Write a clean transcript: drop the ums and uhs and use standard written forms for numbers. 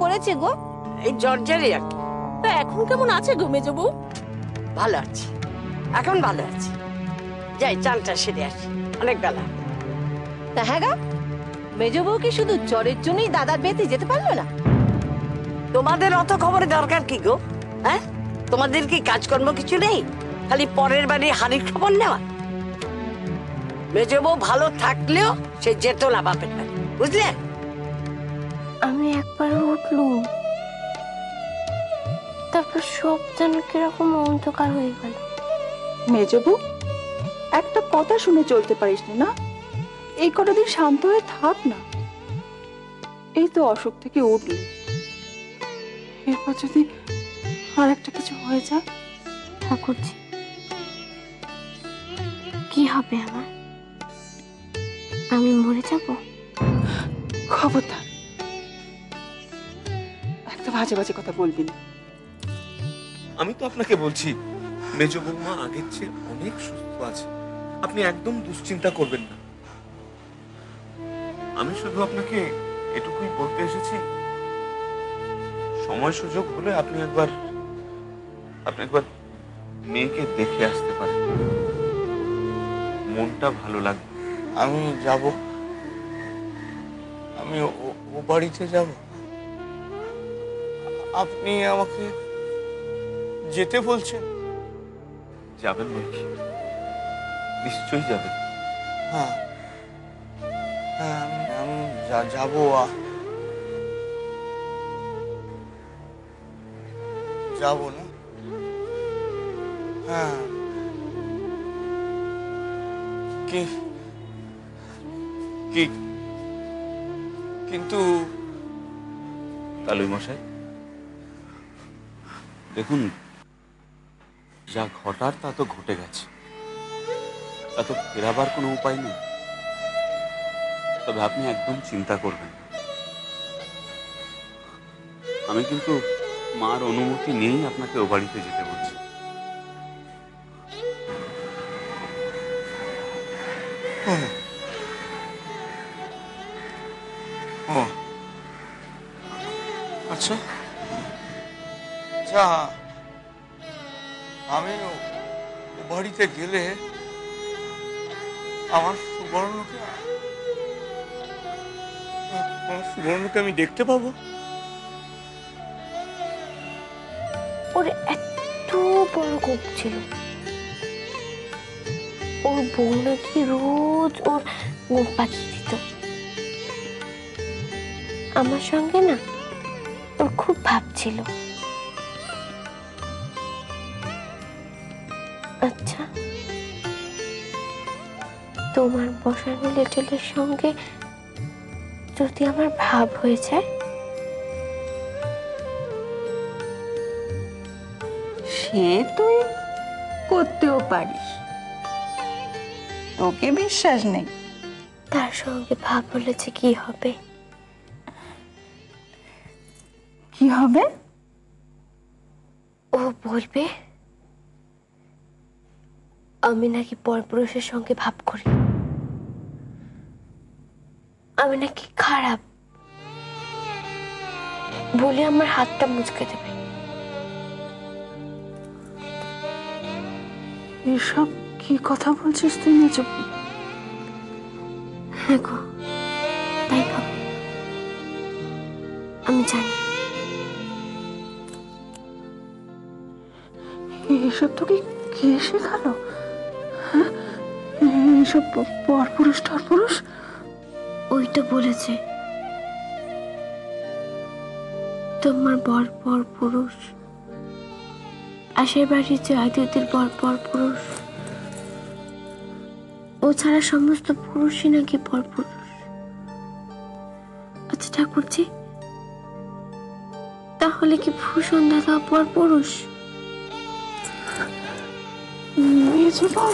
ধরেছে গো? এই জ্বর-জ্বরে আর কি। তা এখন কেমন আছে গো মেজো বউ? ভালো আছি, এখন ভালো আছি। যাই চানটা সেরে আসি, অনেক বেলা। তা হ্যাঁ গা, মেজো বউ কি শুধু জ্বরের জন্যই দাদার বিয়েতে যেতে পারলো না? তোমাদের অত খবরের দরকার কি গো? হ্যাঁ, তোমাদের কি কাজকর্ম কিছু নেই? খালি পরের বাড়ির হাড়ির খবর নেওয়া। মেজো বউ ভালো থাকলেও সে যেত না বাপের বাড়ি, বুঝলে? আমি একবার উঠলুম, তারপর সব যেন কিরকম অন্ধকার হয়ে গেল। মেজবু, একটা কথা শুনে চলতে পারিস না? এই কটা দিন শান্ত হয়ে থাক না। এই তো অসুখ থেকে উঠলি, এরপর যদি আর একটা কিছু হয়ে যায়? ঠাকুরজি, কি হবে আমার? আমি মরে যাব? খবরদার একটা বাজে বাজে কথা বলবি না। আমি তো আপনাকে বলছি মেজ বৌমা আগের চেয়ে অনেক সুস্থ আছে, আপনি একদম দুশ্চিন্তা করবেন না। আমি শুধু আপনাকে এটুকুই বলতে এসেছি, সময় সুযোগ হলে আপনি একবার মেয়েকে দেখে আসতে পারেন, মনটা ভালো লাগবে। আমি যাব, আমি ও বাড়িতে যাব। আপনি আমাকে যেতে বলছেন? যাবেন নাকি? নিশ্চয়ই যাবেন। হ্যাঁ হ্যাঁ, আমি যাব। যাব না? হ্যাঁ, কি কি কিন্তু কালুই মশাই, দেখুন, যা ঘটার তা তো ঘটে গেছে, তা তো ফেরাবার কোনো উপায় নেই। তবে আপনি একদম চিন্তা করবেন না। আমি কিন্তু মার অনুমতি নিয়েই আপনাকে ও বাড়িতে যেতে বলছি। ও আচ্ছা, আচ্ছা, আমি ও বাড়িতে গেলে আমার সুবর্ণকে আমি দেখতে পাবো? ওর এত বড় কোপ ছিল, ওর বউ নাকি রোজ ওর মুখ পাঠিয়ে দিত। আমার সঙ্গে না ওর খুব ভাব ছিল। আচ্ছা, তোমার বসানো লেটেলের সঙ্গে যদি আমার ভাব হয়ে যায়? সে তুই করতেও পারিস, তোকে বিশ্বাস নেই। তার সঙ্গে ভাব হলে যে কি হবে? কি হবে? ও বলবে আমি নাকি পরপুরুষের সঙ্গে ভাব করি, আমি নাকি খারাপ, বলে আমার হাতটা মুচকে দেবে। এসব কি কথা বলছিস তুই মেজো? হ্যাঁ গো, তাই হবে, আমি জানি। এসব তোকে কে শেখালো? হ্যাঁ, এইসব পরপুরুষ টরপুরুষ? ওই তো বলেছে তোমার বর পরপুরুষ, আশের বাড়ির যে আদিত্যের বর পরপুরুষ, ও ছাড়া সমস্ত পুরুষই নাকি পরপুরুষ। আচ্ছা ঠাকুরজি, তাহলে কি ভূষণ দাদা পরপুরুষ? মেজো বউ